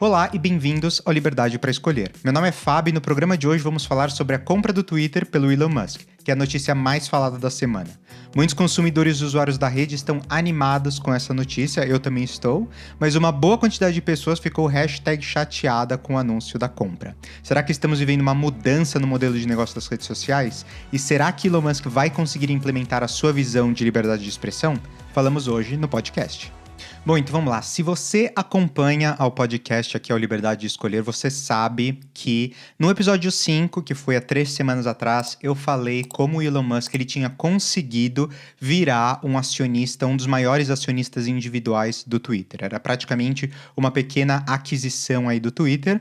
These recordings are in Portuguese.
Olá e bem-vindos ao Liberdade para Escolher. Meu nome é Fábio e no programa de hoje vamos falar sobre a compra do Twitter pelo Elon Musk, que é a notícia mais falada da semana. Muitos consumidores e usuários da rede estão animados com essa notícia, eu também estou, mas uma boa quantidade de pessoas ficou #chateada com o anúncio da compra. Será que estamos vivendo uma mudança no modelo de negócio das redes sociais? E será que Elon Musk vai conseguir implementar a sua visão de liberdade de expressão? Falamos hoje no podcast. Bom, então vamos lá. Se você acompanha ao podcast aqui ao Liberdade de Escolher, você sabe que no episódio 5, que foi há 3 semanas atrás, eu falei como o Elon Musk ele tinha conseguido virar um acionista, um dos maiores acionistas individuais do Twitter. Era praticamente uma pequena aquisição aí do Twitter.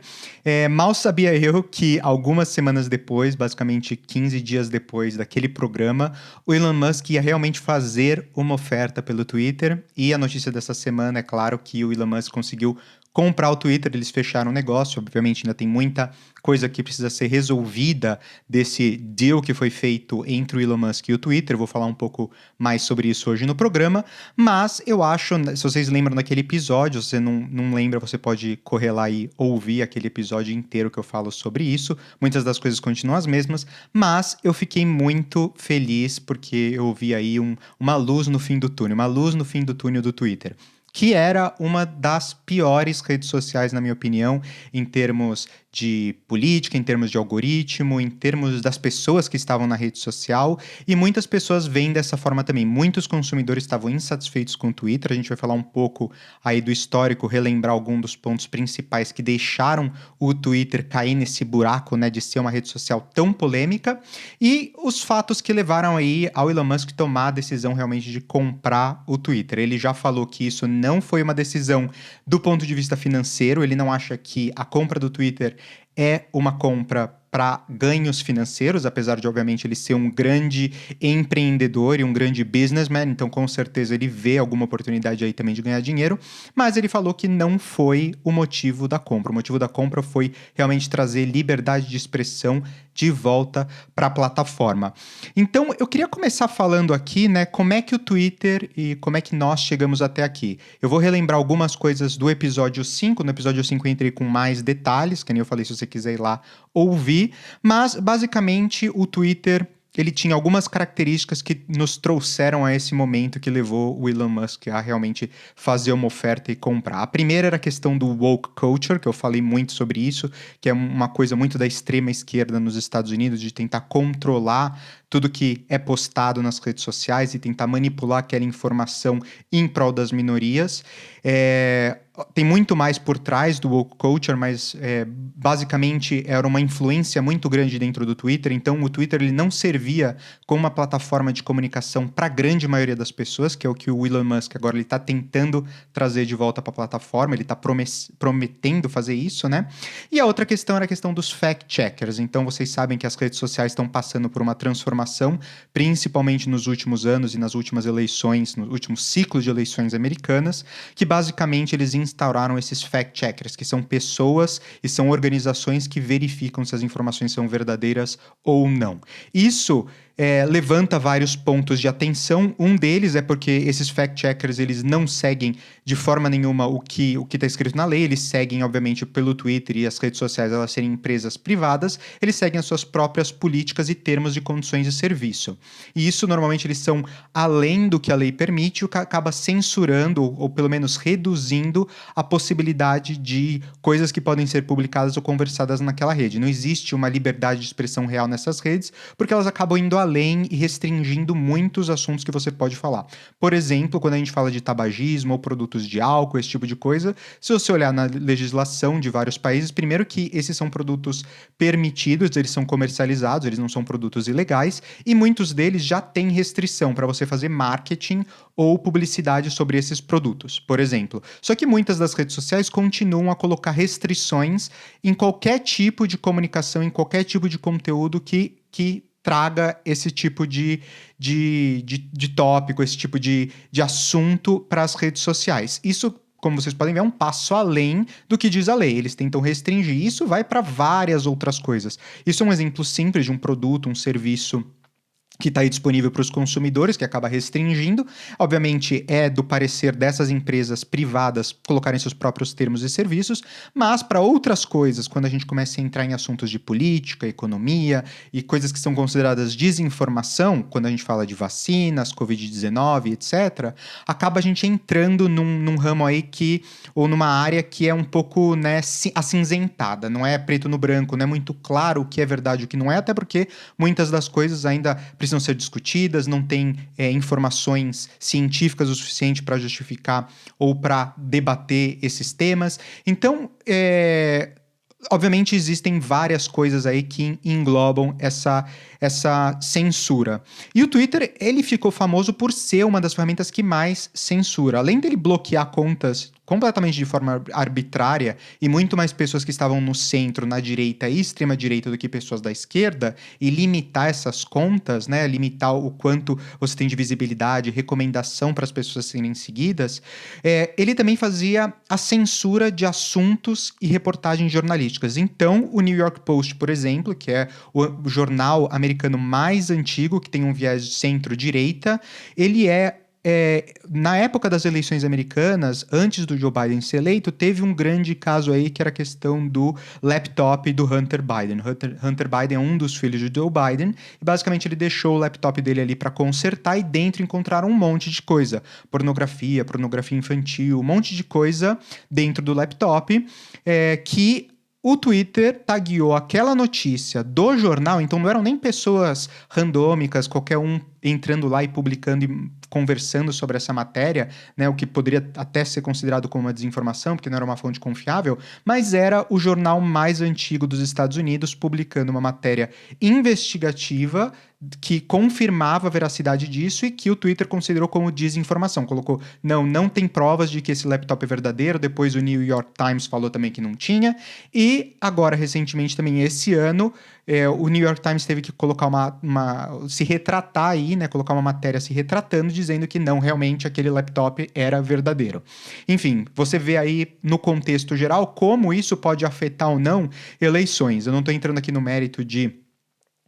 Mal sabia eu que algumas semanas depois, basicamente 15 dias depois daquele programa, o Elon Musk ia realmente fazer uma oferta pelo Twitter e a notícia dessa semana é claro que o Elon Musk conseguiu comprar o Twitter, eles fecharam o negócio, obviamente ainda tem muita coisa que precisa ser resolvida desse deal que foi feito entre o Elon Musk e o Twitter, eu vou falar um pouco mais sobre isso hoje no programa, mas eu acho, se vocês lembram daquele episódio, se você não lembra, você pode correr lá e ouvir aquele episódio inteiro que eu falo sobre isso, muitas das coisas continuam as mesmas, mas eu fiquei muito feliz porque eu vi aí uma luz no fim do túnel, uma luz no fim do túnel do Twitter, que era uma das piores redes sociais, na minha opinião, em termos de política, em termos de algoritmo, em termos das pessoas que estavam na rede social, e muitas pessoas veem dessa forma também. Muitos consumidores estavam insatisfeitos com o Twitter, a gente vai falar um pouco aí do histórico, relembrar alguns dos pontos principais que deixaram o Twitter cair nesse buraco, né, de ser uma rede social tão polêmica, e os fatos que levaram aí ao Elon Musk tomar a decisão realmente de comprar o Twitter. Ele já falou que isso não foi uma decisão do ponto de vista financeiro, ele não acha que a compra do Twitter é uma compra para ganhos financeiros, apesar de, obviamente, ele ser um grande empreendedor e um grande businessman, então com certeza ele vê alguma oportunidade aí também de ganhar dinheiro, mas ele falou que não foi o motivo da compra. O motivo da compra foi realmente trazer liberdade de expressão de volta para a plataforma. Então, eu queria começar falando aqui, né, como é que o Twitter e como é que nós chegamos até aqui. Eu vou relembrar algumas coisas do episódio 5, no episódio 5 eu entrei com mais detalhes, que nem eu falei, se você quiser ir lá ouvir, mas basicamente o Twitter ele tinha algumas características que nos trouxeram a esse momento que levou o Elon Musk a realmente fazer uma oferta e comprar. A primeira era a questão do woke culture, que eu falei muito sobre isso, que é uma coisa muito da extrema esquerda nos Estados Unidos, de tentar controlar tudo que é postado nas redes sociais e tentar manipular aquela informação em prol das minorias. Tem muito mais por trás do woke culture, mas basicamente era uma influência muito grande dentro do Twitter, então o Twitter ele não servia como uma plataforma de comunicação para a grande maioria das pessoas, que é o que o Elon Musk agora ele está tentando trazer de volta para a plataforma, ele está prometendo fazer isso, né? E a outra questão era a questão dos fact-checkers, então vocês sabem que as redes sociais estão passando por uma transformação, principalmente nos últimos anos e nas últimas eleições, no último ciclo de eleições americanas, que basicamente eles instauraram esses fact-checkers, que são pessoas e são organizações que verificam se as informações são verdadeiras ou não. Isso levanta vários pontos de atenção. Um deles é porque esses fact-checkers eles não seguem de forma nenhuma o que está escrito na lei, eles seguem, obviamente, pelo Twitter e as redes sociais elas serem empresas privadas, eles seguem as suas próprias políticas e termos de condições de serviço. E isso, normalmente, eles são além do que a lei permite, o que acaba censurando ou pelo menos reduzindo a possibilidade de coisas que podem ser publicadas ou conversadas naquela rede. Não existe uma liberdade de expressão real nessas redes, porque elas acabam indo além e restringindo muitos assuntos que você pode falar. Por exemplo, quando a gente fala de tabagismo ou produtos de álcool, esse tipo de coisa, se você olhar na legislação de vários países, primeiro que esses são produtos permitidos, eles são comercializados, eles não são produtos ilegais, e muitos deles já têm restrição para você fazer marketing ou publicidade sobre esses produtos, por exemplo. Só que muitas das redes sociais continuam a colocar restrições em qualquer tipo de comunicação, em qualquer tipo de conteúdo que traga esse tipo de tópico, esse tipo de assunto para as redes sociais. Isso, como vocês podem ver, é um passo além do que diz a lei. Eles tentam restringir. Isso vai para várias outras coisas. Isso é um exemplo simples de um produto, um serviço que está aí disponível para os consumidores, que acaba restringindo. Obviamente, é do parecer dessas empresas privadas colocarem seus próprios termos e serviços, mas para outras coisas, quando a gente começa a entrar em assuntos de política, economia e coisas que são consideradas desinformação, quando a gente fala de vacinas, Covid-19, etc., acaba a gente entrando num ramo aí ou numa área que é um pouco, né, acinzentada, não é preto no branco, não é muito claro o que é verdade e o que não é, até porque muitas das coisas ainda precisam ser discutidas, não tem informações científicas o suficiente para justificar ou para debater esses temas. Então, obviamente existem várias coisas aí que englobam essa censura. E o Twitter, ele ficou famoso por ser uma das ferramentas que mais censura. Além dele bloquear contas completamente de forma arbitrária e muito mais pessoas que estavam no centro, na direita e extrema direita do que pessoas da esquerda, e limitar essas contas, né, limitar o quanto você tem de visibilidade, recomendação para as pessoas serem seguidas, ele também fazia a censura de assuntos e reportagens jornalísticas. Então, o New York Post, por exemplo, que é o jornal americano mais antigo, que tem um viés de centro-direita, ele na época das eleições americanas, antes do Joe Biden ser eleito, teve um grande caso aí que era a questão do laptop do Hunter Biden. Hunter Biden é um dos filhos de Joe Biden e basicamente ele deixou o laptop dele ali para consertar e dentro encontraram um monte de coisa. Pornografia infantil, um monte de coisa dentro do laptop que o Twitter tagueou aquela notícia do jornal, então não eram nem pessoas randômicas, qualquer um entrando lá e publicando e conversando sobre essa matéria, né, o que poderia até ser considerado como uma desinformação, porque não era uma fonte confiável, mas era o jornal mais antigo dos Estados Unidos publicando uma matéria investigativa que confirmava a veracidade disso e que o Twitter considerou como desinformação. Colocou, não tem provas de que esse laptop é verdadeiro, depois o New York Times falou também que não tinha, e agora, recentemente também, esse ano, o New York Times teve que colocar se retratar aí, né, colocar uma matéria se retratando, dizendo que não, realmente aquele laptop era verdadeiro. Enfim, você vê aí no contexto geral como isso pode afetar ou não eleições. Eu não estou entrando aqui no mérito de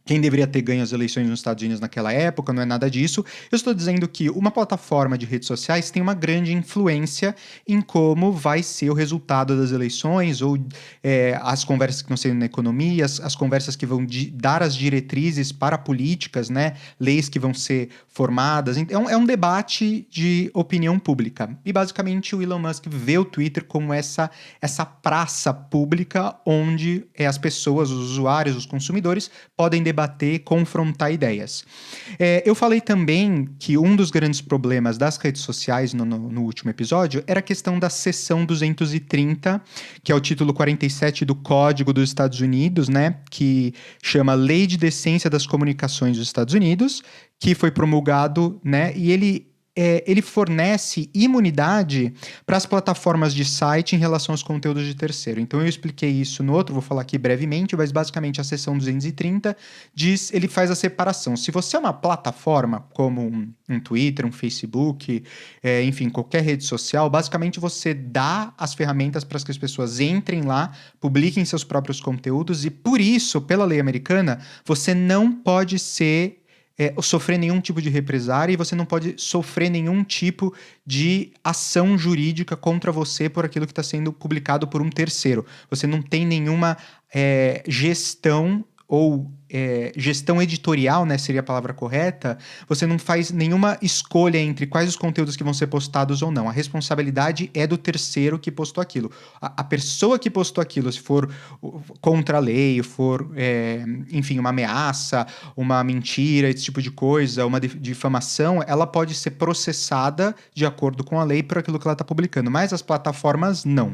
quem deveria ter ganho as eleições nos Estados Unidos naquela época, não é nada disso. Eu estou dizendo que uma plataforma de redes sociais tem uma grande influência em como vai ser o resultado das eleições, ou as conversas que vão ser na economia, as conversas que vão dar as diretrizes para políticas, né? Leis que vão ser formadas. Então, é um debate de opinião pública. E, basicamente, o Elon Musk vê o Twitter como essa praça pública onde as pessoas, os usuários, os consumidores, podem debater, confrontar ideias. Eu falei também que um dos grandes problemas das redes sociais no último episódio era a questão da seção 230, que é o título 47 do Código dos Estados Unidos, né, que chama Lei de Decência das Comunicações dos Estados Unidos, que foi promulgado, né, e ele fornece imunidade para as plataformas de site em relação aos conteúdos de terceiro. Então, eu expliquei isso no outro, vou falar aqui brevemente, mas basicamente a seção 230 ele faz a separação. Se você é uma plataforma, como um Twitter, um Facebook, enfim, qualquer rede social, basicamente você dá as ferramentas para que as pessoas entrem lá, publiquem seus próprios conteúdos e, por isso, pela lei americana, você não pode sofrer nenhum tipo de represária e você não pode sofrer nenhum tipo de ação jurídica contra você por aquilo que está sendo publicado por um terceiro. Você não tem nenhuma gestão ou gestão editorial, né, seria a palavra correta. Você não faz nenhuma escolha entre quais os conteúdos que vão ser postados ou não. A responsabilidade é do terceiro que postou aquilo. A pessoa que postou aquilo, se for contra a lei, for, enfim, uma ameaça, uma mentira, esse tipo de coisa, uma difamação, ela pode ser processada de acordo com a lei por aquilo que ela está publicando, mas as plataformas não.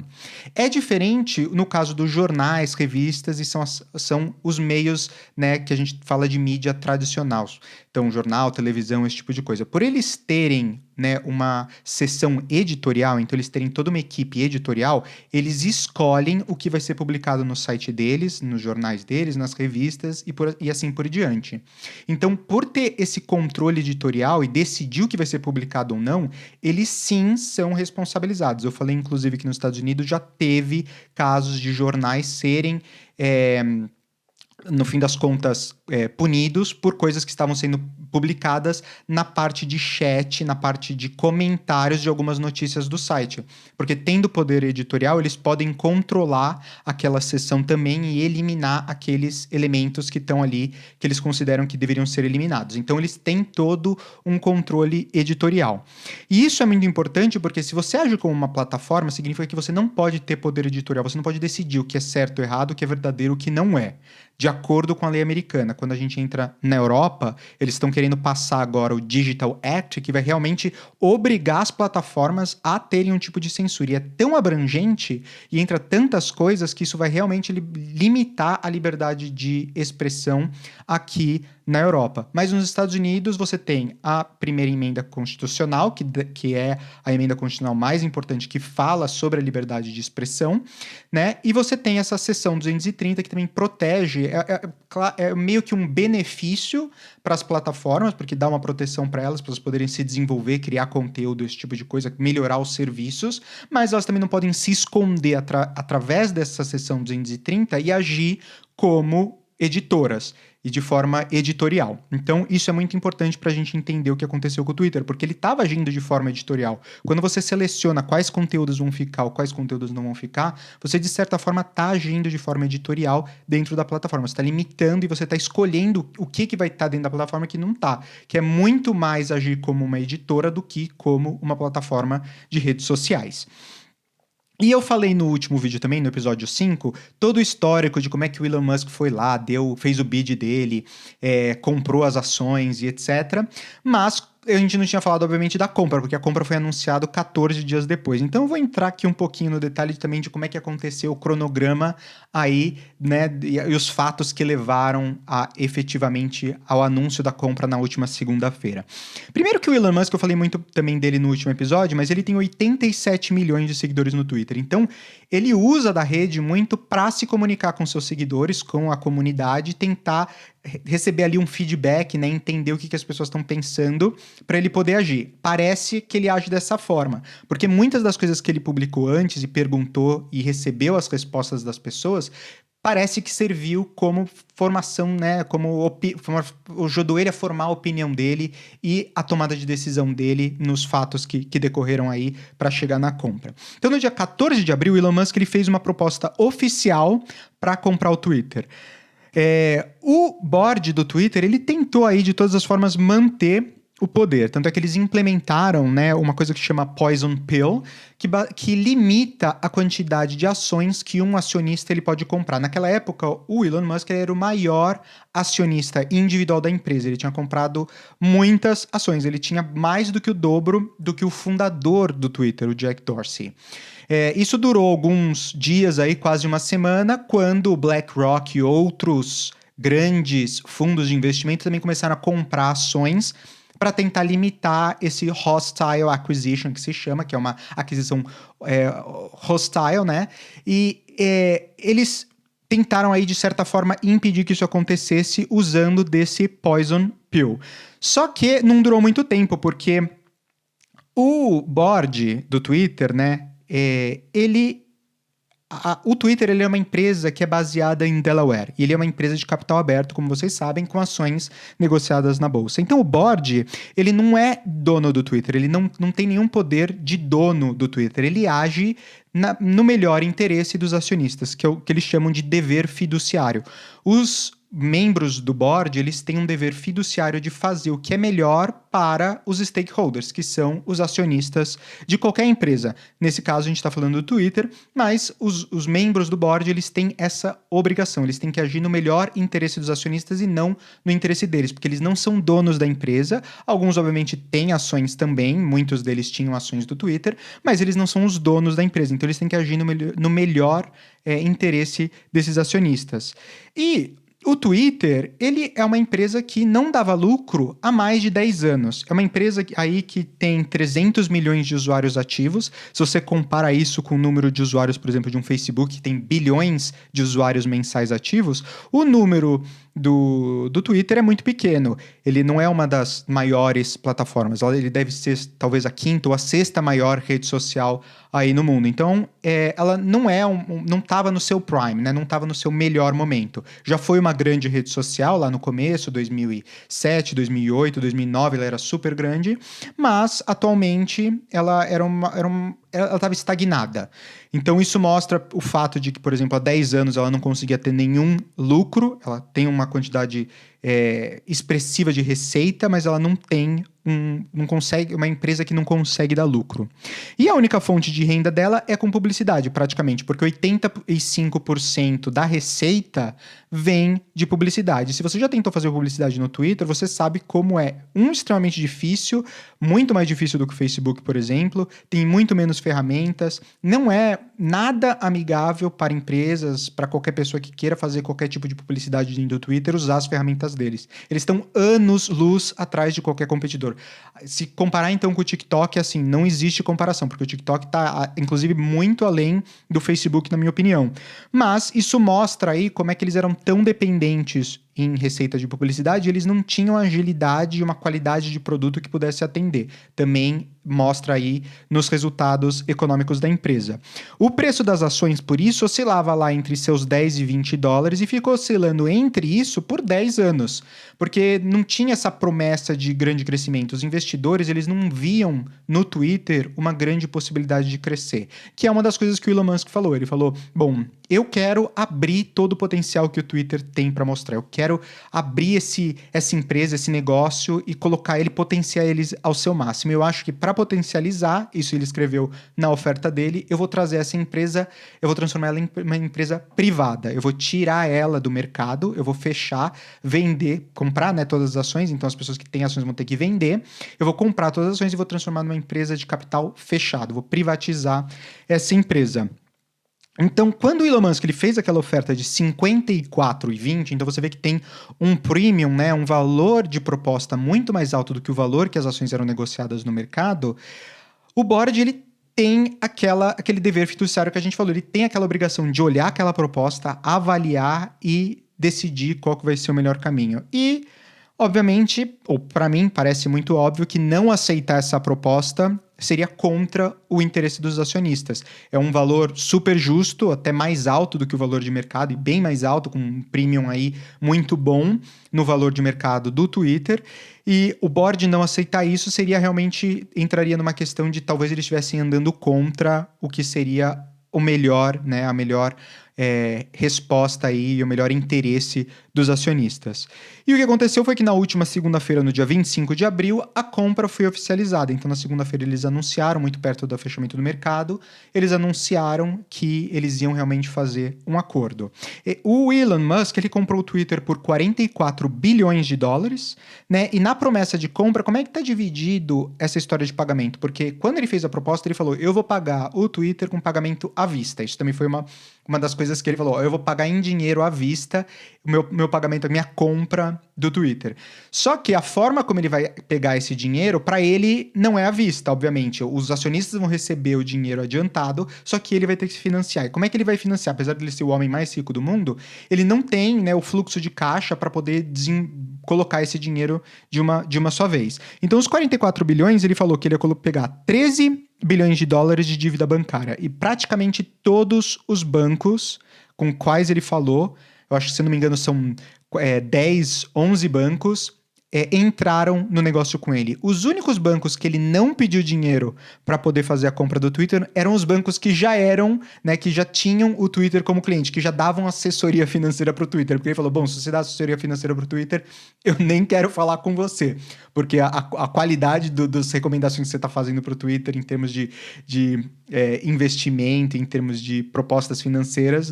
É diferente no caso dos jornais, revistas, e são os meios, né, que a gente fala de mídia tradicional. Então, jornal, televisão, esse tipo de coisa. Por eles terem, né, uma seção editorial, então eles terem toda uma equipe editorial, eles escolhem o que vai ser publicado no site deles, nos jornais deles, nas revistas e assim por diante. Então, por ter esse controle editorial e decidir o que vai ser publicado ou não, eles sim são responsabilizados. Eu falei, inclusive, que nos Estados Unidos já teve casos de jornais serem no fim das contas, punidos por coisas que estavam sendo publicadas na parte de chat, na parte de comentários de algumas notícias do site. Porque tendo poder editorial, eles podem controlar aquela seção também e eliminar aqueles elementos que estão ali, que eles consideram que deveriam ser eliminados. Então, eles têm todo um controle editorial. E isso é muito importante porque se você age como uma plataforma, significa que você não pode ter poder editorial, você não pode decidir o que é certo ou errado, o que é verdadeiro, o que não é. De acordo com a lei americana. Quando a gente entra na Europa, eles estão querendo passar agora o Digital Act, que vai realmente obrigar as plataformas a terem um tipo de censura. E é tão abrangente e entra tantas coisas que isso vai realmente limitar a liberdade de expressão aqui na Europa. Mas nos Estados Unidos você tem a primeira emenda constitucional, que é a emenda constitucional mais importante, que fala sobre a liberdade de expressão, né? E você tem essa seção 230 que também protege, é meio que um benefício para as plataformas, porque dá uma proteção para elas poderem se desenvolver, criar conteúdo, esse tipo de coisa, melhorar os serviços, mas elas também não podem se esconder através dessa seção 230 e agir como editoras e de forma editorial. Então, isso é muito importante para a gente entender o que aconteceu com o Twitter, porque ele estava agindo de forma editorial. Quando você seleciona quais conteúdos vão ficar ou quais conteúdos não vão ficar, você, de certa forma, está agindo de forma editorial dentro da plataforma. Você está limitando e você está escolhendo o que vai estar dentro da plataforma e o que não está. Que é muito mais agir como uma editora do que como uma plataforma de redes sociais. E eu falei no último vídeo também, no episódio 5, todo o histórico de como é que o Elon Musk foi lá, fez o bid dele, comprou as ações e etc. Mas a gente não tinha falado, obviamente, da compra, porque a compra foi anunciada 14 dias depois. Então eu vou entrar aqui um pouquinho no detalhe também de como é que aconteceu o cronograma aí, né, e os fatos que levaram efetivamente ao anúncio da compra na última segunda-feira. Primeiro que o Elon Musk, eu falei muito também dele no último episódio, mas ele tem 87 milhões de seguidores no Twitter. Então, ele usa da rede muito para se comunicar com seus seguidores, com a comunidade, tentar receber ali um feedback, né, entender o que as pessoas estão pensando para ele poder agir. Parece que ele age dessa forma, porque muitas das coisas que ele publicou antes e perguntou e recebeu as respostas das pessoas, parece que serviu como formação, né, como ajudou ele a formar a opinião dele e a tomada de decisão dele nos fatos que decorreram aí para chegar na compra. Então, no dia 14 de abril, o Elon Musk ele fez uma proposta oficial para comprar o Twitter. O board do Twitter, ele tentou aí de todas as formas manter o poder, tanto é que eles implementaram, né, uma coisa que chama Poison Pill, que limita a quantidade de ações que um acionista ele pode comprar. Naquela época, o Elon Musk era o maior acionista individual da empresa, ele tinha comprado muitas ações, ele tinha mais do que o dobro do que o fundador do Twitter, o Jack Dorsey. Isso durou alguns dias, aí, quase uma semana, quando o BlackRock e outros grandes fundos de investimento também começaram a comprar ações para tentar limitar esse hostile acquisition, que se chama, que é uma aquisição hostile, né? E eles tentaram aí, de certa forma, impedir que isso acontecesse usando desse Poison Pill. Só que não durou muito tempo, porque o board do Twitter, né, o Twitter ele é uma empresa que é baseada em Delaware. E ele é uma empresa de capital aberto, como vocês sabem, com ações negociadas na bolsa. Então o board, ele não é dono do Twitter, ele não tem nenhum poder de dono do Twitter. Ele age no melhor interesse dos acionistas, que é o que eles chamam de dever fiduciário. Os membros do board, eles têm um dever fiduciário de fazer o que é melhor para os stakeholders, que são os acionistas de qualquer empresa. Nesse caso, a gente está falando do Twitter, mas os membros do board, eles têm essa obrigação, eles têm que agir no melhor interesse dos acionistas e não no interesse deles, porque eles não são donos da empresa. Alguns, obviamente, têm ações também, muitos deles tinham ações do Twitter, mas eles não são os donos da empresa, então eles têm que agir no melhor interesse desses acionistas. E o Twitter, ele é uma empresa que não dava lucro há mais de 10 anos. É uma empresa aí que tem 300 milhões de usuários ativos. Se você compara isso com o número de usuários, por exemplo, de um Facebook, que tem bilhões de usuários mensais ativos, o número do Twitter é muito pequeno. Ele não é uma das maiores plataformas. Ele deve ser talvez a quinta ou a sexta maior rede social aí no mundo. Então, ela não não estava no seu prime, né? Não estava no seu melhor momento. Já foi uma grande rede social lá no começo, 2007, 2008, 2009, ela era super grande, mas atualmente ela ela estava estagnada. Então isso mostra o fato de que, por exemplo, há 10 anos ela não conseguia ter nenhum lucro, ela tem uma quantidade expressiva de receita, mas ela não tem não consegue, uma empresa que não consegue dar lucro. E a única fonte de renda dela é com publicidade, praticamente, porque 85% da receita vem de publicidade. Se você já tentou fazer publicidade no Twitter, você sabe como é extremamente difícil, muito mais difícil do que o Facebook, por exemplo, tem muito menos ferramentas, não é nada amigável para empresas, para qualquer pessoa que queira fazer qualquer tipo de publicidade dentro do Twitter, usar as ferramentas deles. Eles estão anos-luz atrás de qualquer competidor. Se comparar então com o TikTok, assim, não existe comparação, porque o TikTok está, inclusive, muito além do Facebook, na minha opinião. Mas isso mostra aí como é que eles eram tão dependentes em receita de publicidade, eles não tinham agilidade e uma qualidade de produto que pudesse atender. Também mostra aí nos resultados econômicos da empresa. O preço das ações, por isso, oscilava lá entre seus 10 e 20 dólares e ficou oscilando entre isso por 10 anos, porque não tinha essa promessa de grande crescimento. Os investidores, eles não viam no Twitter uma grande possibilidade de crescer, que é uma das coisas que o Elon Musk falou. Ele falou, bom, eu quero abrir todo o potencial que o Twitter tem para mostrar. Eu quero abrir essa empresa, esse negócio e colocar ele, potenciar eles ao seu máximo. Eu acho que para potencializar, isso ele escreveu na oferta dele, eu vou trazer essa empresa, eu vou transformar ela em uma empresa privada. Eu vou tirar ela do mercado, eu vou fechar, vender, comprar, né, todas as ações. Então as pessoas que têm ações vão ter que vender. Eu vou comprar todas as ações e vou transformar numa empresa de capital fechado. Vou privatizar essa empresa. Então, quando o Elon Musk ele fez aquela oferta de 54,20, então você vê que tem um premium, né, um valor de proposta muito mais alto do que o valor que as ações eram negociadas no mercado, o board ele tem aquele dever fiduciário que a gente falou, ele tem aquela obrigação de olhar aquela proposta, avaliar e decidir qual que vai ser o melhor caminho. E, obviamente, ou para mim parece muito óbvio que não aceitar essa proposta seria contra o interesse dos acionistas. É um valor super justo, até mais alto do que o valor de mercado, e bem mais alto, com um premium aí muito bom no valor de mercado do Twitter. E o board não aceitar isso entraria numa questão de talvez eles estivessem andando contra o que seria o melhor, né, a melhor resposta aí e o melhor interesse dos acionistas. E o que aconteceu foi que na última segunda-feira, no dia 25 de abril, a compra foi oficializada. Então, na segunda-feira, eles anunciaram, muito perto do fechamento do mercado, eles anunciaram que eles iam realmente fazer um acordo. O Elon Musk, ele comprou o Twitter por 44 bilhões de dólares, né? E na promessa de compra, como é que está dividido essa história de pagamento? Porque quando ele fez a proposta, ele falou, eu vou pagar o Twitter com pagamento à vista. Isso também foi uma das coisas que ele falou, eu vou pagar em dinheiro à vista o meu pagamento, a minha compra do Twitter. Só que a forma como ele vai pegar esse dinheiro, para ele, não é à vista, obviamente. Os acionistas vão receber o dinheiro adiantado, só que ele vai ter que se financiar. E como é que ele vai financiar? Apesar de ele ser o homem mais rico do mundo, ele não tem, né, o fluxo de caixa para poder colocar esse dinheiro de uma só vez. Então, os 44 bilhões, ele falou que ele ia pegar 13 bilhões de dólares de dívida bancária. E praticamente todos os bancos com quais ele falou, eu acho que, se não me engano, são 10, 11 bancos, entraram no negócio com ele. Os únicos bancos que ele não pediu dinheiro para poder fazer a compra do Twitter eram os bancos que já eram, né, que já tinham o Twitter como cliente, que já davam assessoria financeira para o Twitter. Porque ele falou, bom, se você dá assessoria financeira para o Twitter, eu nem quero falar com você. Porque a qualidade das recomendações que você está fazendo para o Twitter em termos de investimento, em termos de propostas financeiras,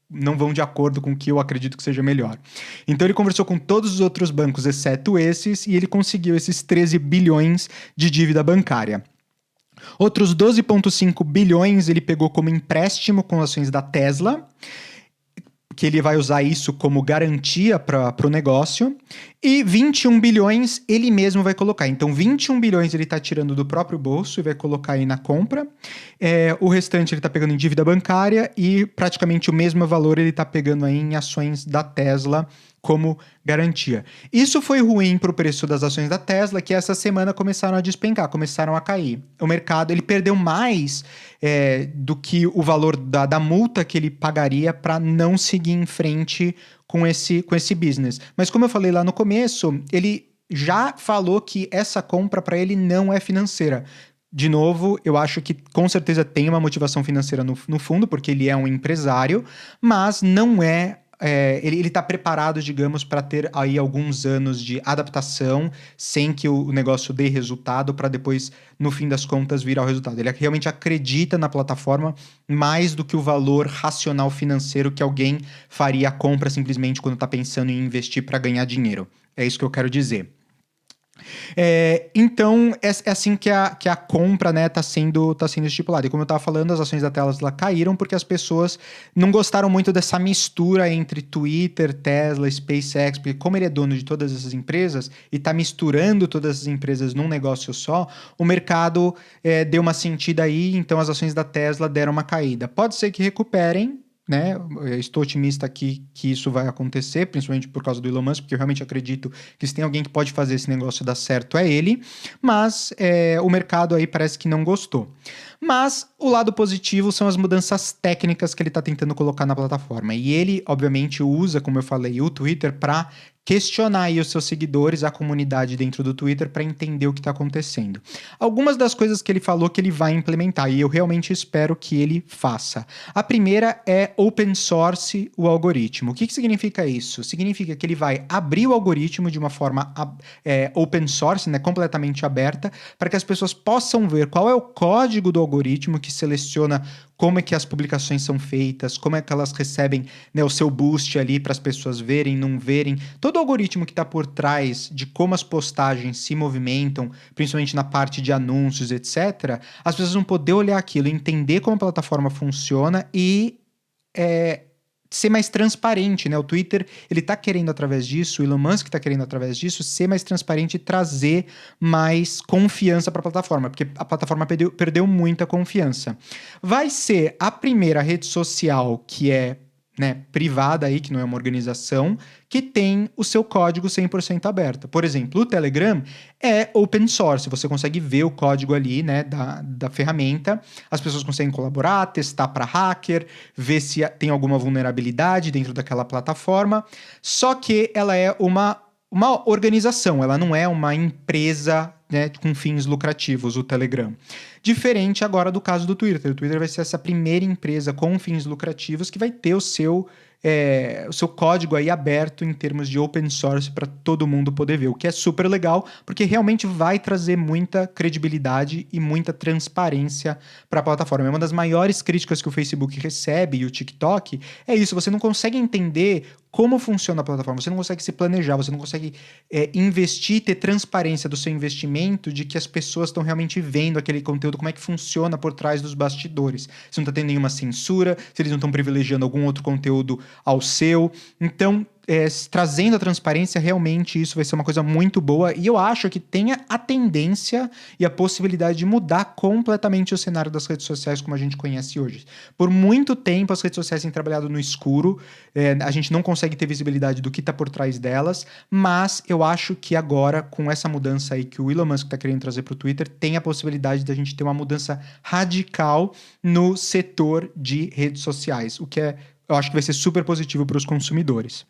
não vão de acordo com o que eu acredito que seja melhor. Então ele conversou com todos os outros bancos, exceto esses, e ele conseguiu esses 13 bilhões de dívida bancária. Outros 12,5 bilhões ele pegou como empréstimo com ações da Tesla, que ele vai usar isso como garantia para o negócio. E 21 bilhões ele mesmo vai colocar. Então, 21 bilhões ele está tirando do próprio bolso e vai colocar aí na compra. O restante ele está pegando em dívida bancária e praticamente o mesmo valor ele está pegando aí em ações da Tesla como garantia. Isso foi ruim para o preço das ações da Tesla, que essa semana começaram a despencar, começaram a cair. O mercado ele perdeu mais do que o valor da multa que ele pagaria para não seguir em frente com esse business. Mas como eu falei lá no começo, ele já falou que essa compra para ele não é financeira. De novo, eu acho que com certeza tem uma motivação financeira no fundo, porque ele é um empresário, mas não é... ele está preparado, digamos, para ter aí alguns anos de adaptação sem que o negócio dê resultado para depois, no fim das contas, virar o resultado. Ele realmente acredita na plataforma mais do que o valor racional financeiro que alguém faria a compra simplesmente quando está pensando em investir para ganhar dinheiro. É isso que eu quero dizer. Então, é assim que a compra, né, tá sendo estipulada. E como eu estava falando, as ações da Tesla caíram porque as pessoas não gostaram muito dessa mistura entre Twitter, Tesla, SpaceX, porque como ele é dono de todas essas empresas e está misturando todas essas empresas num negócio só, o mercado deu uma sentida aí, então as ações da Tesla deram uma caída. Pode ser que recuperem, né? Eu estou otimista aqui que isso vai acontecer, principalmente por causa do Elon Musk, porque eu realmente acredito que se tem alguém que pode fazer esse negócio dar certo é ele, mas o mercado aí parece que não gostou. Mas o lado positivo são as mudanças técnicas que ele está tentando colocar na plataforma. E ele, obviamente, usa, como eu falei, o Twitter para questionar aí os seus seguidores, a comunidade dentro do Twitter, para entender o que está acontecendo. Algumas das coisas que ele falou que ele vai implementar, e eu realmente espero que ele faça. A primeira é open source o algoritmo. O que significa isso? Significa que ele vai abrir o algoritmo de uma forma open source, né, completamente aberta, para que as pessoas possam ver qual é o código do algoritmo que seleciona como é que as publicações são feitas, como é que elas recebem, né, o seu boost ali para as pessoas verem, não verem. Todo o algoritmo que está por trás de como as postagens se movimentam, principalmente na parte de anúncios, etc., as pessoas vão poder olhar aquilo, entender como a plataforma funciona e ser mais transparente, né? O Twitter, ele tá querendo através disso, o Elon Musk tá querendo através disso, ser mais transparente e trazer mais confiança para a plataforma, porque a plataforma perdeu muita confiança. Vai ser a primeira rede social que é, né, privada aí, que não é uma organização, que tem o seu código 100% aberto. Por exemplo, o Telegram é open source, você consegue ver o código ali, né, da ferramenta, as pessoas conseguem colaborar, testar para hacker, ver se tem alguma vulnerabilidade dentro daquela plataforma, só que ela é uma organização, ela não é uma empresa, né, com fins lucrativos, o Telegram. Diferente agora do caso do Twitter. O Twitter vai ser essa primeira empresa com fins lucrativos que vai ter o seu código aí aberto em termos de open source para todo mundo poder ver, o que é super legal, porque realmente vai trazer muita credibilidade e muita transparência para a plataforma. É uma das maiores críticas que o Facebook recebe e o TikTok é isso, você não consegue entender como funciona a plataforma, você não consegue se planejar, você não consegue investir, ter transparência do seu investimento, de que as pessoas estão realmente vendo aquele conteúdo, como é que funciona por trás dos bastidores. Se não está tendo nenhuma censura, se eles não estão privilegiando algum outro conteúdo ao seu. Então, trazendo a transparência, realmente isso vai ser uma coisa muito boa e eu acho que tenha a tendência e a possibilidade de mudar completamente o cenário das redes sociais como a gente conhece hoje. Por muito tempo as redes sociais têm trabalhado no escuro, a gente não consegue ter visibilidade do que está por trás delas, mas eu acho que agora, com essa mudança aí que o Elon Musk está querendo trazer para o Twitter, tem a possibilidade de a gente ter uma mudança radical no setor de redes sociais, o que eu acho que vai ser super positivo para os consumidores.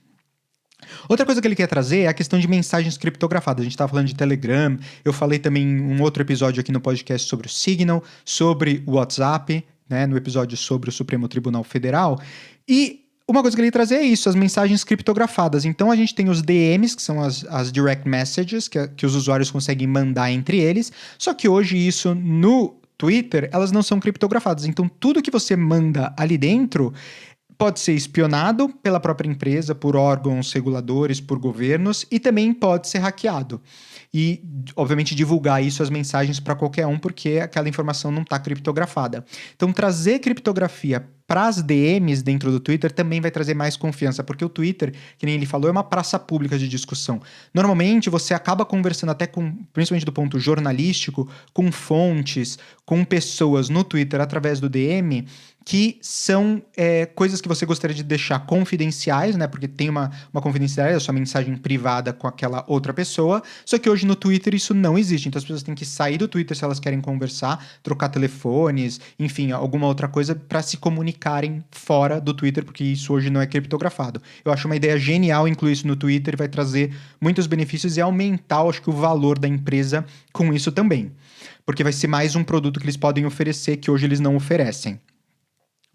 Outra coisa que ele quer trazer é a questão de mensagens criptografadas. A gente estava falando de Telegram, eu falei também em um outro episódio aqui no podcast sobre o Signal, sobre o WhatsApp, né, no episódio sobre o Supremo Tribunal Federal. E uma coisa que ele quer trazer é isso, as mensagens criptografadas. Então a gente tem os DMs, que são as direct messages, que os usuários conseguem mandar entre eles, só que hoje isso no Twitter, elas não são criptografadas. Então tudo que você manda ali dentro pode ser espionado pela própria empresa, por órgãos reguladores, por governos, e também pode ser hackeado. E, obviamente, divulgar isso, as mensagens, para qualquer um, porque aquela informação não está criptografada. Então, trazer criptografia para as DMs dentro do Twitter também vai trazer mais confiança, porque o Twitter, que nem ele falou, é uma praça pública de discussão. Normalmente você acaba conversando até com, principalmente do ponto jornalístico, com fontes, com pessoas no Twitter através do DM, que são coisas que você gostaria de deixar confidenciais, né? Porque tem uma confidencialidade, a sua mensagem privada com aquela outra pessoa. Só que hoje no Twitter isso não existe. Então as pessoas têm que sair do Twitter se elas querem conversar, trocar telefones, enfim, alguma outra coisa para se comunicarem fora do Twitter, porque isso hoje não é criptografado. Eu acho uma ideia genial incluir isso no Twitter e vai trazer muitos benefícios e aumentar, acho que, o valor da empresa com isso também. Porque vai ser mais um produto que eles podem oferecer que hoje eles não oferecem.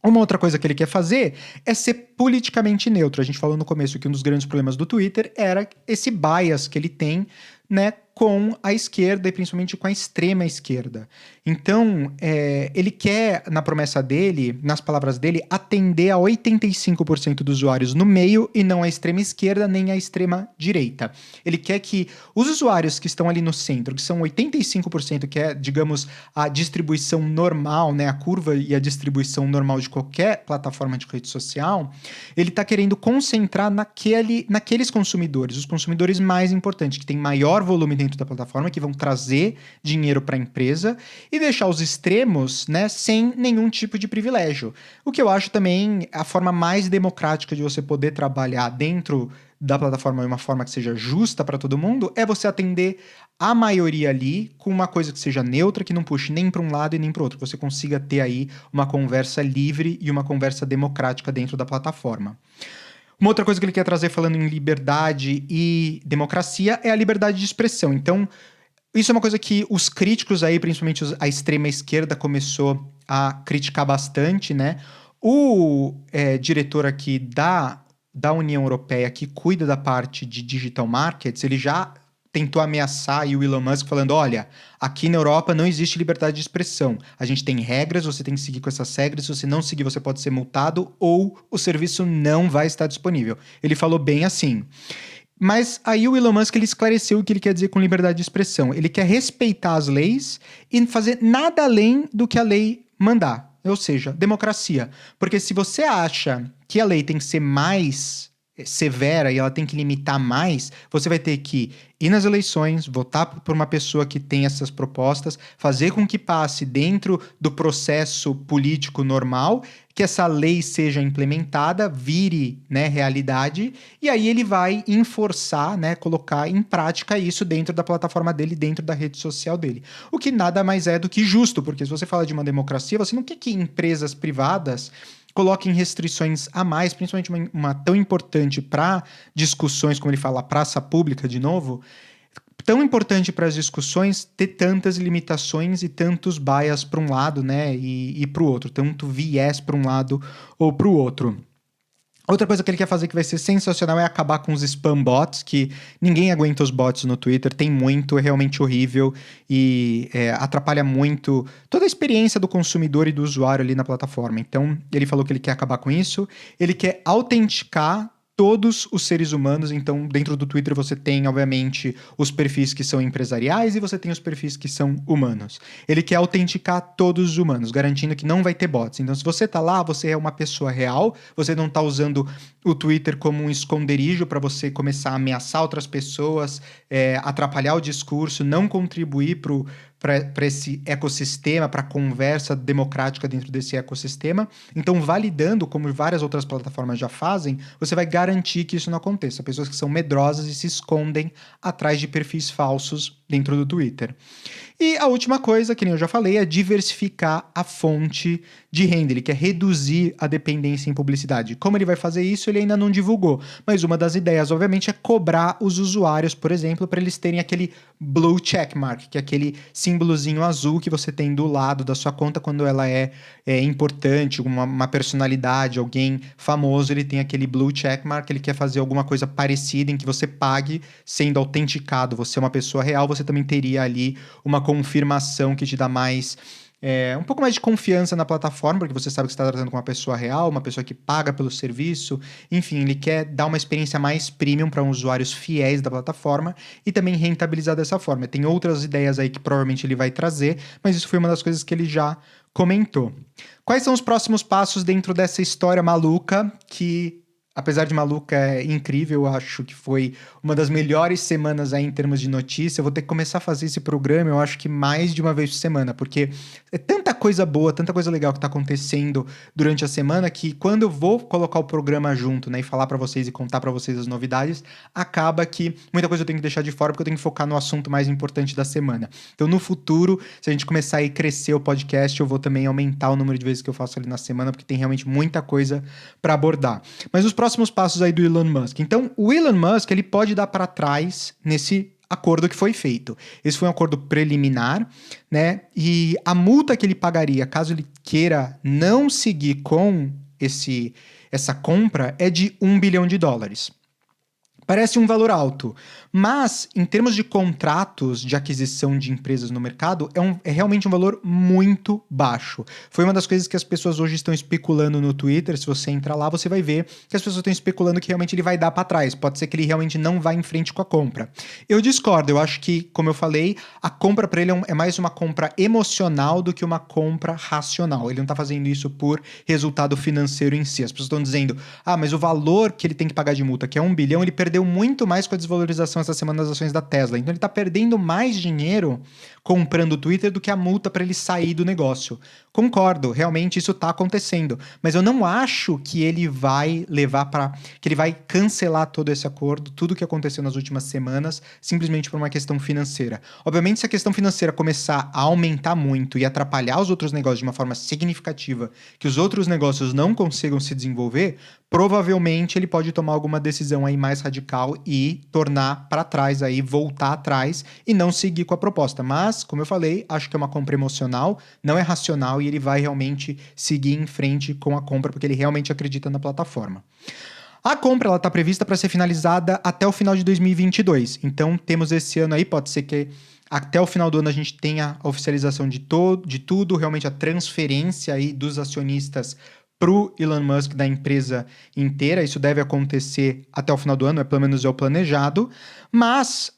Uma outra coisa que ele quer fazer é ser politicamente neutro. A gente falou no começo que um dos grandes problemas do Twitter era esse bias que ele tem, né, com a esquerda e principalmente com a extrema esquerda. Então, ele quer, na promessa dele, nas palavras dele, atender a 85% dos usuários no meio e não a extrema esquerda nem a extrema direita. Ele quer que os usuários que estão ali no centro, que são 85%, que é, digamos, a distribuição normal, né, a curva e a distribuição normal de qualquer plataforma de rede social, ele está querendo concentrar naqueles consumidores, os consumidores mais importantes, que têm maior volume dentro da plataforma, que vão trazer dinheiro para a empresa e deixar os extremos, né, sem nenhum tipo de privilégio. O que eu acho também a forma mais democrática de você poder trabalhar dentro da plataforma de uma forma que seja justa para todo mundo é você atender a maioria ali com uma coisa que seja neutra, que não puxe nem para um lado e nem para o outro. Que você consiga ter aí uma conversa livre e uma conversa democrática dentro da plataforma. Uma outra coisa que ele quer trazer falando em liberdade e democracia é a liberdade de expressão. Então, isso é uma coisa que os críticos aí, principalmente a extrema esquerda, começou a criticar bastante, né? O diretor aqui da União Europeia, que cuida da parte de digital markets, ele já tentou ameaçar aí o Elon Musk falando, olha, aqui na Europa não existe liberdade de expressão. A gente tem regras, você tem que seguir com essas regras. Se você não seguir, você pode ser multado ou o serviço não vai estar disponível. Ele falou bem assim. Mas aí o Elon Musk ele esclareceu o que ele quer dizer com liberdade de expressão. Ele quer respeitar as leis e fazer nada além do que a lei mandar. Ou seja, democracia. Porque se você acha que a lei tem que ser mais severa e ela tem que limitar mais, você vai ter que ir nas eleições, votar por uma pessoa que tem essas propostas, fazer com que passe dentro do processo político normal, que essa lei seja implementada, vire, né, realidade, e aí ele vai enforçar, né, colocar em prática isso dentro da plataforma dele, dentro da rede social dele. O que nada mais é do que justo, porque se você fala de uma democracia, você não quer que empresas privadas coloquem restrições a mais, principalmente uma tão importante para discussões, como ele fala, a praça pública, de novo, tão importante para as discussões ter tantas limitações e tantos bias para um lado, né, e para o outro, tanto viés para um lado ou para o outro. Outra coisa que ele quer fazer que vai ser sensacional é acabar com os spam bots, que ninguém aguenta os bots no Twitter, tem muito, é realmente horrível e atrapalha muito toda a experiência do consumidor e do usuário ali na plataforma. Então, ele falou que ele quer acabar com isso, ele quer autenticar todos os seres humanos. Então, dentro do Twitter você tem, obviamente, os perfis que são empresariais e você tem os perfis que são humanos. Ele quer autenticar todos os humanos, garantindo que não vai ter bots. Então, se você tá lá, você é uma pessoa real, você não tá usando o Twitter como um esconderijo para você começar a ameaçar outras pessoas, atrapalhar o discurso, não contribuir para esse ecossistema, para a conversa democrática dentro desse ecossistema. Então, validando, como várias outras plataformas já fazem, você vai garantir que isso não aconteça. Pessoas que são medrosas e se escondem atrás de perfis falsos dentro do Twitter. E a última coisa, que nem eu já falei, é diversificar a fonte de renda. Ele quer reduzir a dependência em publicidade. Como ele vai fazer isso, ele ainda não divulgou. Mas uma das ideias, obviamente, é cobrar os usuários, por exemplo, para eles terem aquele blue checkmark, que é aquele símbolozinho azul que você tem do lado da sua conta quando ela é importante, uma personalidade, alguém famoso, ele tem aquele blue checkmark, ele quer fazer alguma coisa parecida em que você pague sendo autenticado. Você é uma pessoa real, você também teria ali uma confirmação que te dá mais um pouco mais de confiança na plataforma, porque você sabe que você está tratando com uma pessoa real, uma pessoa que paga pelo serviço, enfim, ele quer dar uma experiência mais premium para usuários fiéis da plataforma e também rentabilizar dessa forma. Tem outras ideias aí que provavelmente ele vai trazer, mas isso foi uma das coisas que ele já comentou. Quais são os próximos passos dentro dessa história maluca que, apesar de maluca, é incrível? Eu acho que foi uma das melhores semanas aí em termos de notícia. Eu vou ter que começar a fazer esse programa, eu acho que mais de uma vez por semana, porque é tanta coisa boa, tanta coisa legal que tá acontecendo durante a semana, que quando eu vou colocar o programa junto, né, e falar pra vocês e contar pra vocês as novidades, acaba que muita coisa eu tenho que deixar de fora, porque eu tenho que focar no assunto mais importante da semana. Então, no futuro, se a gente começar a crescer o podcast, eu vou também aumentar o número de vezes que eu faço ali na semana, porque tem realmente muita coisa pra abordar. Mas os próximos passos aí do Elon Musk. Então, o Elon Musk, ele pode dar para trás nesse acordo que foi feito. Esse foi um acordo preliminar, né? E a multa que ele pagaria, caso ele queira não seguir com essa compra, é de $1 bilhão. Parece um valor alto, mas em termos de contratos de aquisição de empresas no mercado, é realmente um valor muito baixo. Foi uma das coisas que as pessoas hoje estão especulando no Twitter. Se você entrar lá, você vai ver que as pessoas estão especulando que realmente ele vai dar para trás. Pode ser que ele realmente não vá em frente com a compra. Eu discordo, eu acho que, como eu falei, a compra para ele é mais uma compra emocional do que uma compra racional. Ele não tá fazendo isso por resultado financeiro em si. As pessoas estão dizendo, mas o valor que ele tem que pagar de multa, que é $1 bilhão, ele perdeu muito mais com a desvalorização essa semana das ações da Tesla. Então ele está perdendo mais dinheiro comprando o Twitter do que a multa para ele sair do negócio. Concordo, realmente isso está acontecendo, mas eu não acho que ele vai que ele vai cancelar todo esse acordo, tudo que aconteceu nas últimas semanas, simplesmente por uma questão financeira. Obviamente, se a questão financeira começar a aumentar muito e atrapalhar os outros negócios de uma forma significativa, que os outros negócios não consigam se desenvolver, provavelmente ele pode tomar alguma decisão aí mais radical e tornar para trás aí, voltar atrás e não seguir com a proposta. Mas, como eu falei, acho que é uma compra emocional, não é racional e ele vai realmente seguir em frente com a compra porque ele realmente acredita na plataforma. A compra está prevista para ser finalizada até o final de 2022. Então, temos esse ano aí, pode ser que até o final do ano a gente tenha a oficialização de tudo, realmente a transferência aí dos acionistas para o Elon Musk da empresa inteira. Isso deve acontecer até o final do ano, pelo menos é o planejado. Mas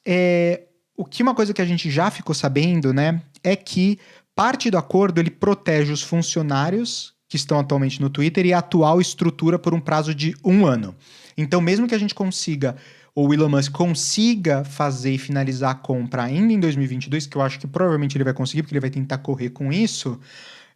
uma coisa que a gente já ficou sabendo, né, é que parte do acordo ele protege os funcionários que estão atualmente no Twitter e a atual estrutura por um prazo de 1 ano. Então, mesmo que a gente consiga, ou o Elon Musk consiga fazer e finalizar a compra ainda em 2022, que eu acho que provavelmente ele vai conseguir, porque ele vai tentar correr com isso,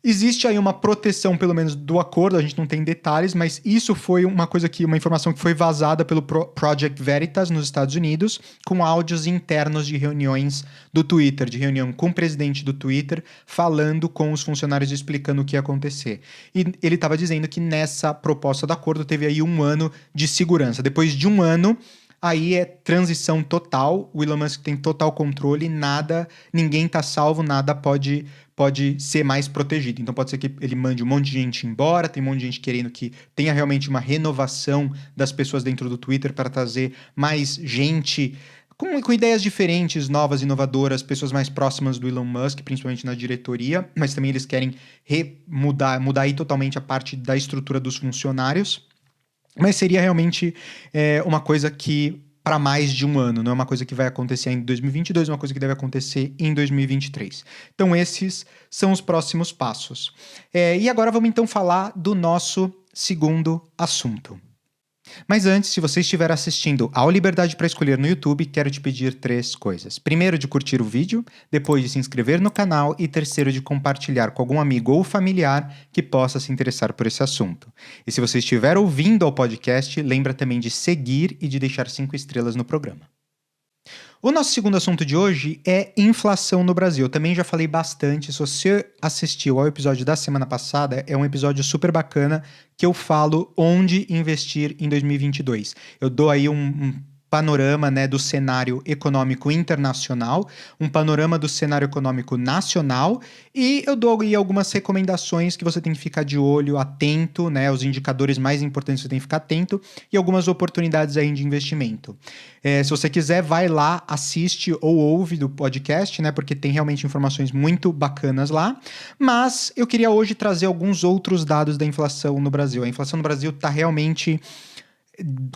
existe aí uma proteção, pelo menos, do acordo. A gente não tem detalhes, mas isso foi uma informação que foi vazada pelo Project Veritas nos Estados Unidos, com áudios internos de reuniões do Twitter, de reunião com o presidente do Twitter, falando com os funcionários, explicando o que ia acontecer. E ele estava dizendo que nessa proposta do acordo teve aí 1 ano de segurança. Depois de 1 ano, aí é transição total, o Elon Musk tem total controle, ninguém tá salvo, nada pode ser mais protegido. Então pode ser que ele mande um monte de gente embora, tem um monte de gente querendo que tenha realmente uma renovação das pessoas dentro do Twitter para trazer mais gente com ideias diferentes, novas, inovadoras, pessoas mais próximas do Elon Musk, principalmente na diretoria, mas também eles querem mudar aí totalmente a parte da estrutura dos funcionários. Mas seria realmente uma coisa que para mais de 1 ano, não é uma coisa que vai acontecer em 2022, é uma coisa que deve acontecer em 2023. Então esses são os próximos passos. E agora vamos então falar do nosso segundo assunto. Mas antes, se você estiver assistindo ao Liberdade para Escolher no YouTube, quero te pedir 3 coisas. Primeiro, de curtir o vídeo, depois de se inscrever no canal e terceiro, de compartilhar com algum amigo ou familiar que possa se interessar por esse assunto. E se você estiver ouvindo ao podcast, lembra também de seguir e de deixar 5 estrelas no programa. O nosso segundo assunto de hoje é inflação no Brasil. Eu também já falei bastante. Se você assistiu ao episódio da semana passada, é um episódio super bacana que eu falo onde investir em 2022. Eu dou aí panorama, né, do cenário econômico internacional, um panorama do cenário econômico nacional, e eu dou aí algumas recomendações que você tem que ficar de olho, atento, né, os indicadores mais importantes que você tem que ficar atento, e algumas oportunidades aí de investimento. Se você quiser, vai lá, assiste ou ouve do podcast, né, porque tem realmente informações muito bacanas lá, mas eu queria hoje trazer alguns outros dados da inflação no Brasil. A inflação no Brasil está realmente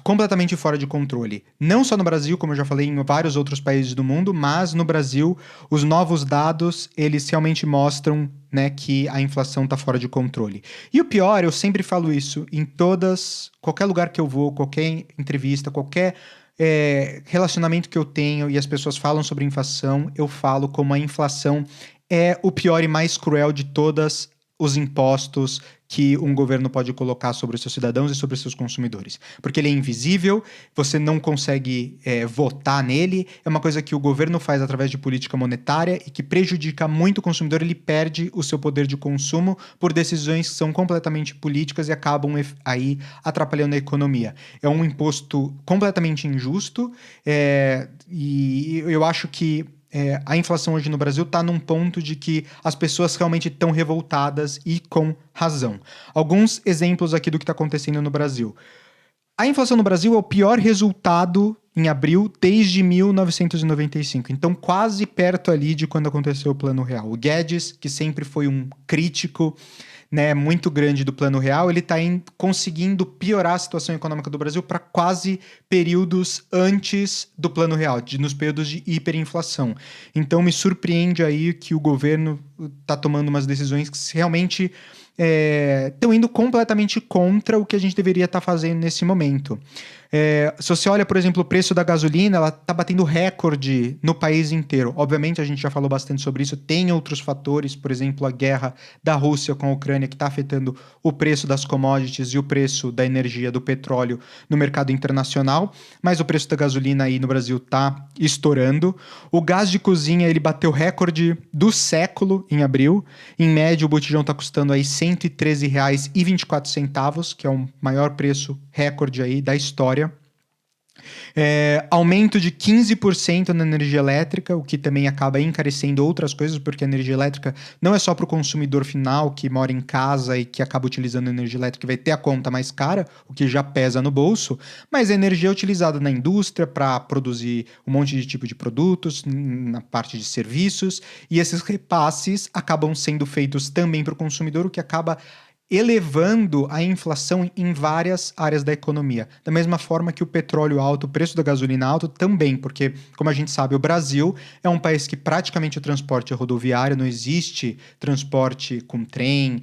completamente fora de controle. Não só no Brasil, como eu já falei, em vários outros países do mundo, mas no Brasil, os novos dados, eles realmente mostram, né, que a inflação está fora de controle. E o pior, eu sempre falo isso, qualquer lugar que eu vou, qualquer entrevista, qualquer relacionamento que eu tenho e as pessoas falam sobre inflação, eu falo como a inflação é o pior e mais cruel de todas os impostos que um governo pode colocar sobre os seus cidadãos e sobre os seus consumidores. Porque ele é invisível, você não consegue votar nele, é uma coisa que o governo faz através de política monetária e que prejudica muito o consumidor, ele perde o seu poder de consumo por decisões que são completamente políticas e acabam aí atrapalhando a economia. É um imposto completamente injusto e eu acho que a inflação hoje no Brasil está num ponto de que as pessoas realmente estão revoltadas e com razão. Alguns exemplos aqui do que está acontecendo no Brasil. A inflação no Brasil é o pior resultado em abril desde 1995. Então, quase perto ali de quando aconteceu o Plano Real. O Guedes, que sempre foi um crítico, né, muito grande do Plano Real, ele está conseguindo piorar a situação econômica do Brasil para quase períodos antes do Plano Real, nos períodos de hiperinflação. Então, me surpreende aí que o governo está tomando umas decisões que realmente estão indo completamente contra o que a gente deveria estar fazendo nesse momento. Se você olha, por exemplo, o preço da gasolina, ela está batendo recorde no país inteiro. Obviamente, a gente já falou bastante sobre isso. Tem outros fatores, por exemplo, a guerra da Rússia com a Ucrânia, que está afetando o preço das commodities e o preço da energia, do petróleo no mercado internacional. Mas o preço da gasolina aí no Brasil está estourando. O gás de cozinha, ele bateu recorde do século em abril. Em média, o botijão está custando aí R$ 113,24, que é o maior preço recorde aí da história. Aumento de 15% na energia elétrica, o que também acaba encarecendo outras coisas, porque a energia elétrica não é só para o consumidor final que mora em casa e que acaba utilizando energia elétrica e vai ter a conta mais cara, o que já pesa no bolso, mas a energia é utilizada na indústria para produzir um monte de tipo de produtos, na parte de serviços, e esses repasses acabam sendo feitos também para o consumidor, o que acaba elevando a inflação em várias áreas da economia. Da mesma forma que o petróleo alto, o preço da gasolina alto também, porque, como a gente sabe, o Brasil é um país que praticamente o transporte é rodoviário, não existe transporte com trem,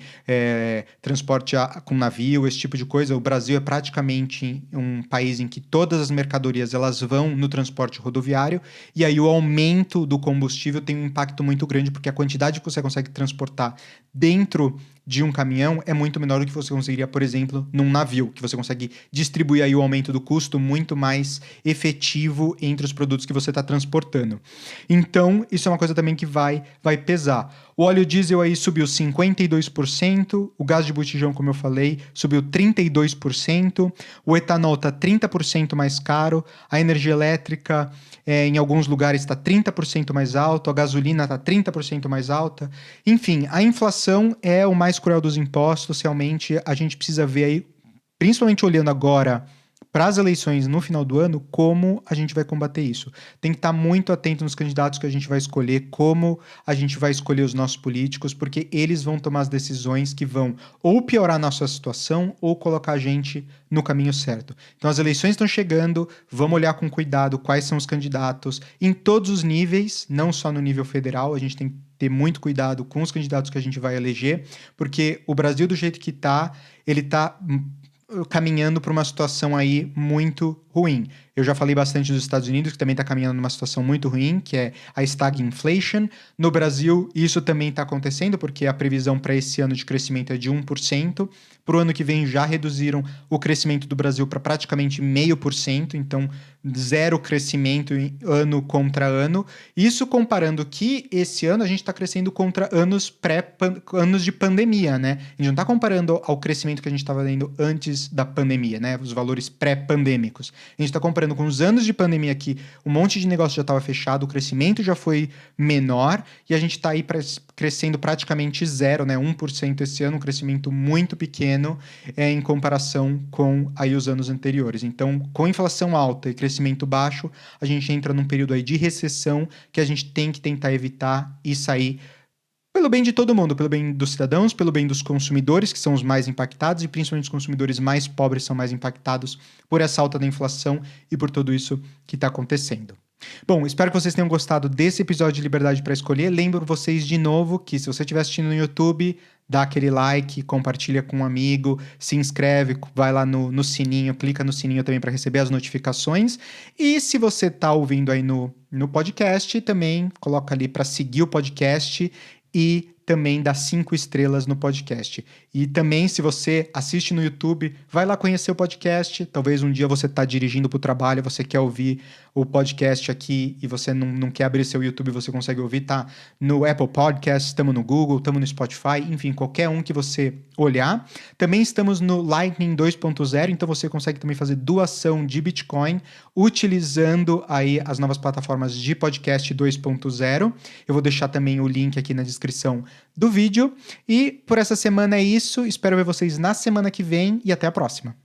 transporte com navio, esse tipo de coisa. O Brasil é praticamente um país em que todas as mercadorias elas vão no transporte rodoviário, e aí o aumento do combustível tem um impacto muito grande, porque a quantidade que você consegue transportar dentro de um caminhão é muito menor do que você conseguiria, por exemplo, num navio, que você consegue distribuir aí o aumento do custo muito mais efetivo entre os produtos que você está transportando. Então, isso é uma coisa também que vai pesar. O óleo diesel aí subiu 52%, o gás de botijão, como eu falei, subiu 32%, o etanol está 30% mais caro, a energia elétrica em alguns lugares está 30% mais alto, a gasolina está 30% mais alta. Enfim, a inflação é o mais cruel dos impostos. Realmente a gente precisa ver aí, principalmente olhando agora para as eleições no final do ano, como a gente vai combater isso. Tem que estar muito atento nos candidatos que a gente vai escolher, como a gente vai escolher os nossos políticos, porque eles vão tomar as decisões que vão ou piorar a nossa situação ou colocar a gente no caminho certo. Então as eleições estão chegando, vamos olhar com cuidado quais são os candidatos em todos os níveis, não só no nível federal. A gente tem que ter muito cuidado com os candidatos que a gente vai eleger, porque o Brasil, do jeito que está, ele está caminhando para uma situação aí muito ruim. Eu já falei bastante dos Estados Unidos, que também está caminhando numa situação muito ruim, que é a stagflation. No Brasil, isso também está acontecendo, porque a previsão para esse ano de crescimento é de 1%. Para o ano que vem, já reduziram o crescimento do Brasil para praticamente 0,5%, então zero crescimento em ano contra ano. Isso comparando que esse ano a gente está crescendo contra anos de pandemia, né? A gente não está comparando ao crescimento que a gente estava tendo antes da pandemia, né? Os valores pré-pandêmicos. A gente está comparando com os anos de pandemia que um monte de negócio já estava fechado, o crescimento já foi menor e a gente está aí crescendo praticamente zero, né? 1% esse ano, um crescimento muito pequeno em comparação com aí os anos anteriores. Então, com inflação alta e crescimento baixo, a gente entra num período aí de recessão que a gente tem que tentar evitar e sair pelo bem de todo mundo, pelo bem dos cidadãos, pelo bem dos consumidores, que são os mais impactados, e principalmente os consumidores mais pobres são mais impactados por essa alta da inflação e por tudo isso que está acontecendo. Bom, espero que vocês tenham gostado desse episódio de Liberdade para Escolher. Lembro vocês de novo que se você estiver assistindo no YouTube, dá aquele like, compartilha com um amigo, se inscreve, vai lá no sininho, clica no sininho também para receber as notificações. E se você está ouvindo aí no podcast, também coloca ali para seguir o podcast e também dá 5 estrelas no podcast. E também, se você assiste no YouTube, vai lá conhecer o podcast. Talvez um dia você está dirigindo para o trabalho, você quer ouvir o podcast aqui e você não quer abrir seu YouTube, você consegue ouvir, tá no Apple Podcasts, estamos no Google, estamos no Spotify, enfim, qualquer um que você olhar. Também estamos no Lightning 2.0, então você consegue também fazer doação de Bitcoin utilizando aí as novas plataformas de podcast 2.0. Eu vou deixar também o link aqui na descrição do vídeo. E por essa semana é isso. Espero ver vocês na semana que vem e até a próxima.